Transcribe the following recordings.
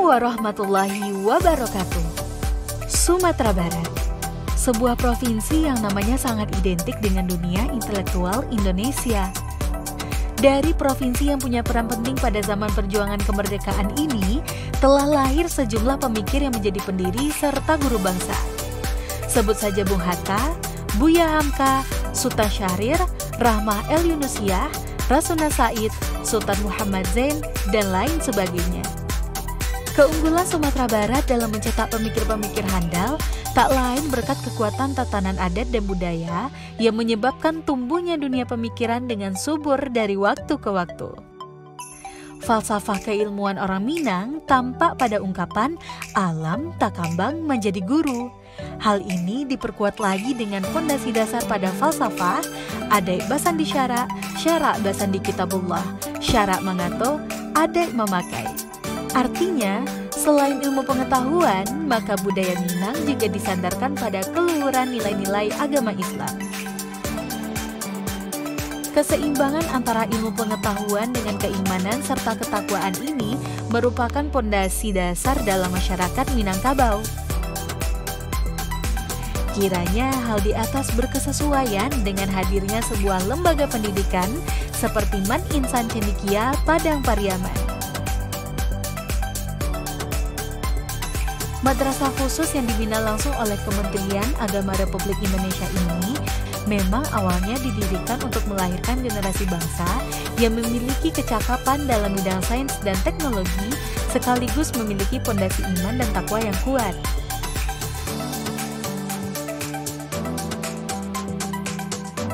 warahmatullahi wabarakatuh. Sumatera Barat, sebuah provinsi yang namanya sangat identik dengan dunia intelektual Indonesia. Dari provinsi yang punya peran penting pada zaman perjuangan kemerdekaan ini, telah lahir sejumlah pemikir yang menjadi pendiri serta guru bangsa. Sebut saja Bung Hatta, Buya Hamka, Sultan Syahrir, Rahmah El Yunusiyah, Rasuna Said, Sultan Muhammad Zain, dan lain sebagainya. Keunggulan Sumatera Barat dalam mencetak pemikir-pemikir handal tak lain berkat kekuatan tatanan adat dan budaya yang menyebabkan tumbuhnya dunia pemikiran dengan subur dari waktu ke waktu. Falsafah keilmuan orang Minang tampak pada ungkapan alam tak kambang menjadi guru. Hal ini diperkuat lagi dengan fondasi dasar pada falsafah Adaik Basandi Syara, Syara Basandi Kitabullah, Syara Mangato, Adaik Memakai. Artinya, selain ilmu pengetahuan, maka budaya Minang juga disandarkan pada keluhuran nilai-nilai agama Islam. Keseimbangan antara ilmu pengetahuan dengan keimanan serta ketakwaan ini merupakan pondasi dasar dalam masyarakat Minangkabau. Kiranya hal di atas berkesesuaian dengan hadirnya sebuah lembaga pendidikan seperti Man Insan Cendekia Padang Pariaman. Madrasah khusus yang dibina langsung oleh Kementerian Agama Republik Indonesia ini memang awalnya didirikan untuk melahirkan generasi bangsa yang memiliki kecakapan dalam bidang sains dan teknologi sekaligus memiliki pondasi iman dan takwa yang kuat.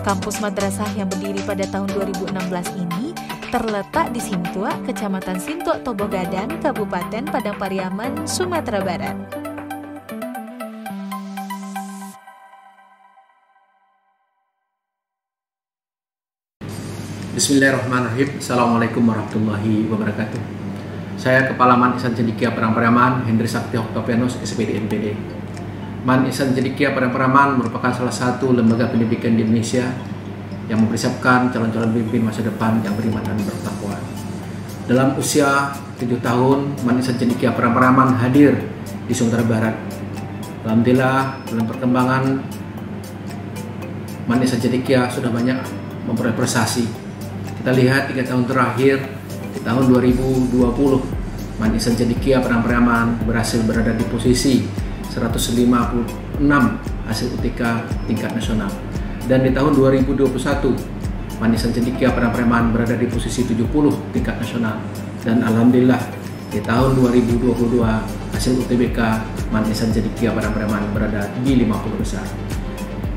Kampus madrasah yang berdiri pada tahun 2016 ini terletak di Sintua, Kecamatan Sintua Tobogadan, Kabupaten Padang Pariaman, Sumatera Barat. Bismillahirrahmanirrahim. Assalamualaikum warahmatullahi wabarakatuh. Saya Kepala Man Insan Cendekia Padang Pariaman, Hendri Sakti Oktavianus, SPD MPD. Man Insan Cendekia Padang Pariaman merupakan salah satu lembaga pendidikan di Indonesia yang mempersiapkan calon-calon pemimpin masa depan yang beriman dan bertakwa. Dalam usia 7 tahun, Man Insan Cendekia Padang Pariaman hadir di Sumatera Barat. Alhamdulillah, dalam perkembangan Man Insan Cendekia sudah banyak memperoleh prestasi. Kita lihat 3 tahun terakhir, di tahun 2020, Man Insan Cendekia Padang Pariaman berhasil berada di posisi 156 hasil UTK tingkat nasional. Dan di tahun 2021, Man Insan Cendekia Padang Pariaman berada di posisi 70 tingkat nasional. Dan alhamdulillah di tahun 2022 hasil UTBK Man Insan Cendekia Padang Pariaman berada di 50 besar.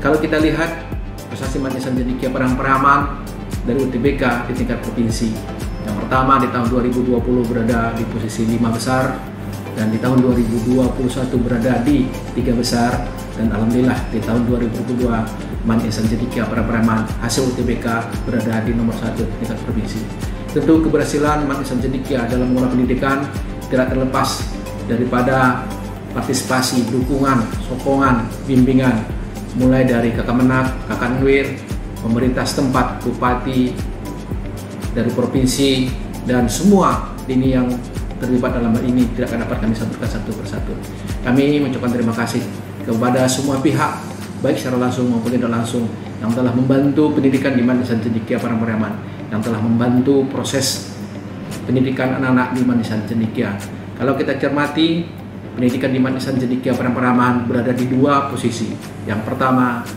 Kalau kita lihat prestasi Man Insan Cendekia Padang Pariaman dari UTBK di tingkat provinsi, yang pertama di tahun 2020 berada di posisi 5 besar, dan di tahun 2021 berada di 3 besar, dan alhamdulillah di tahun 2022 Man Insan Cendekia Padang Pariaman hasil UTBK berada di nomor 1 tingkat provinsi. Tentu keberhasilan Man Insan Cendekia dalam mengelola pendidikan tidak terlepas daripada partisipasi, dukungan, sokongan, bimbingan mulai dari Kakamenag, Kakanwir, pemerintah setempat, bupati dari provinsi, dan semua ini yang terlibat dalam hal ini tidak akan dapat kami sebutkan satu persatu. Kami mengucapkan terima kasih kepada semua pihak, baik secara langsung maupun tidak langsung, yang telah membantu pendidikan di Man Insan Cendekia Padang Pariaman, yang telah membantu proses pendidikan anak-anak di Man Insan Cendekia. Kalau kita cermati, pendidikan di Man Insan Cendekia Padang Pariaman berada di 2 posisi. Yang pertama,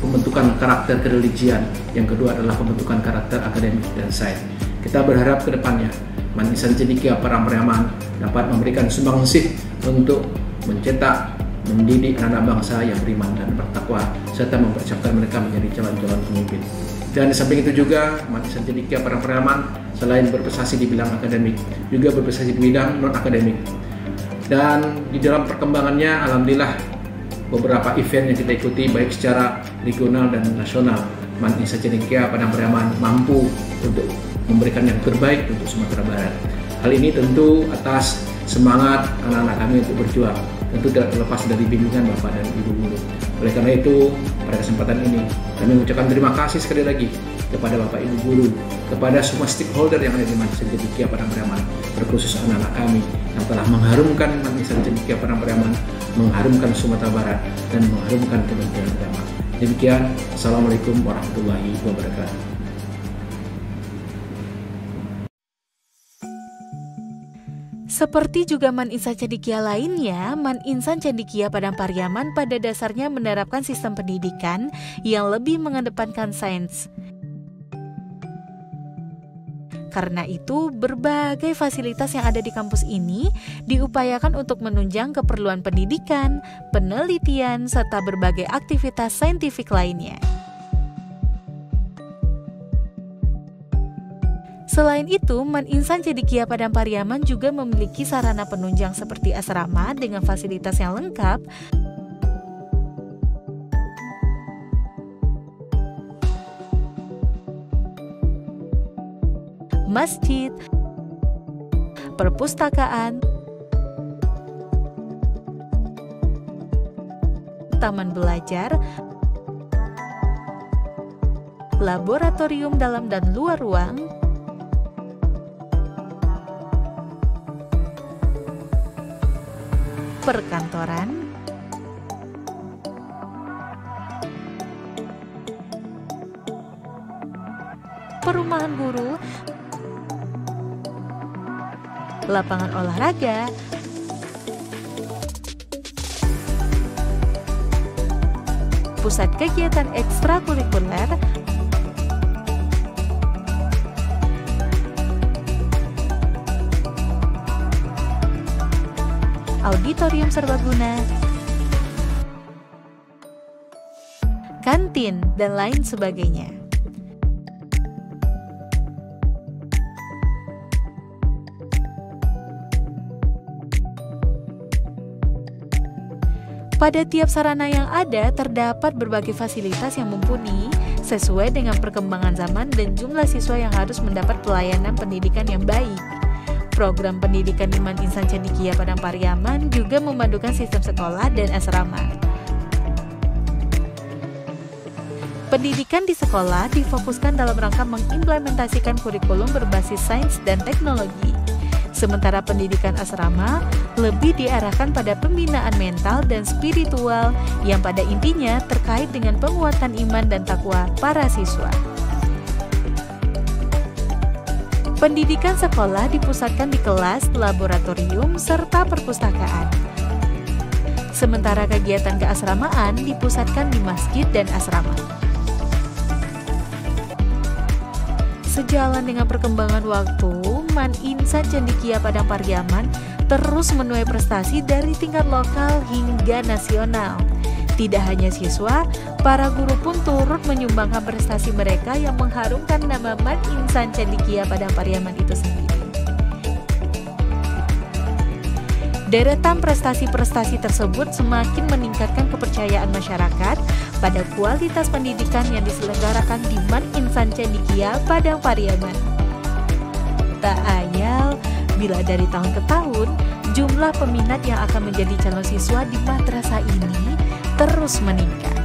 pembentukan karakter kereligian. Yang kedua adalah pembentukan karakter akademik dan sains. Kita berharap ke depannya Man Insan Cendekia Padang Pariaman dapat memberikan sumbangsih untuk mencetak, mendidik anak-anak bangsa yang beriman dan bertakwa, serta mempersiapkan mereka menjadi calon-calon pemimpin. Dan di samping itu juga, Man Insan Cendekia Padang Pariaman selain berprestasi di bidang akademik, juga berprestasi di bidang non-akademik. Dan di dalam perkembangannya, alhamdulillah beberapa event yang kita ikuti baik secara regional dan nasional, Man Insan Cendekia Padang Pariaman mampu untuk memberikan yang terbaik untuk Sumatera Barat. Hal ini tentu atas semangat anak-anak kami untuk berjuang. Tentu tidak terlepas dari bimbingan Bapak dan Ibu guru. Oleh karena itu, pada kesempatan ini kami mengucapkan terima kasih sekali lagi kepada Bapak Ibu guru, kepada semua stakeholder yang ada di Insan Cendekia Padang Pariaman, terkhusus anak-anak kami yang telah mengharumkan Insan Cendekia Padang Pariaman, mengharumkan Sumatera Barat, dan mengharumkan Kementerian Agama. Demikian, Assalamualaikum warahmatullahi wabarakatuh. Seperti juga Man Insan Cendekia lainnya, Man Insan Cendekia Padang Pariaman pada dasarnya menerapkan sistem pendidikan yang lebih mengedepankan sains. Karena itu, berbagai fasilitas yang ada di kampus ini diupayakan untuk menunjang keperluan pendidikan, penelitian, serta berbagai aktivitas saintifik lainnya. Selain itu, Man Insan Cendekia Padang Pariaman juga memiliki sarana penunjang seperti asrama dengan fasilitas yang lengkap, masjid, perpustakaan, taman belajar, laboratorium dalam dan luar ruang, perkantoran, perumahan guru, lapangan olahraga, pusat kegiatan ekstrakurikuler, auditorium serbaguna, kantin, dan lain sebagainya. Pada tiap sarana yang ada terdapat berbagai fasilitas yang mumpuni sesuai dengan perkembangan zaman dan jumlah siswa yang harus mendapat pelayanan pendidikan yang baik. Program pendidikan di Man Insan Cendekia Padang Pariaman juga memadukan sistem sekolah dan asrama. Pendidikan di sekolah difokuskan dalam rangka mengimplementasikan kurikulum berbasis sains dan teknologi. Sementara pendidikan asrama lebih diarahkan pada pembinaan mental dan spiritual yang pada intinya terkait dengan penguatan iman dan takwa para siswa. Pendidikan sekolah dipusatkan di kelas, laboratorium, serta perpustakaan. Sementara kegiatan keasramaan dipusatkan di masjid dan asrama. Sejalan dengan perkembangan waktu, Man Insan Cendekia Padang Pariaman terus menuai prestasi dari tingkat lokal hingga nasional. Tidak hanya siswa, para guru pun turut menyumbangkan prestasi mereka yang mengharumkan nama Man Insan Cendekia Padang Pariaman itu sendiri. Deretan prestasi-prestasi tersebut semakin meningkatkan kepercayaan masyarakat pada kualitas pendidikan yang diselenggarakan di Man Insan Cendekia Padang Pariaman. Tak ayal bila dari tahun ke tahun, jumlah peminat yang akan menjadi calon siswa di madrasah ini terus meningkat.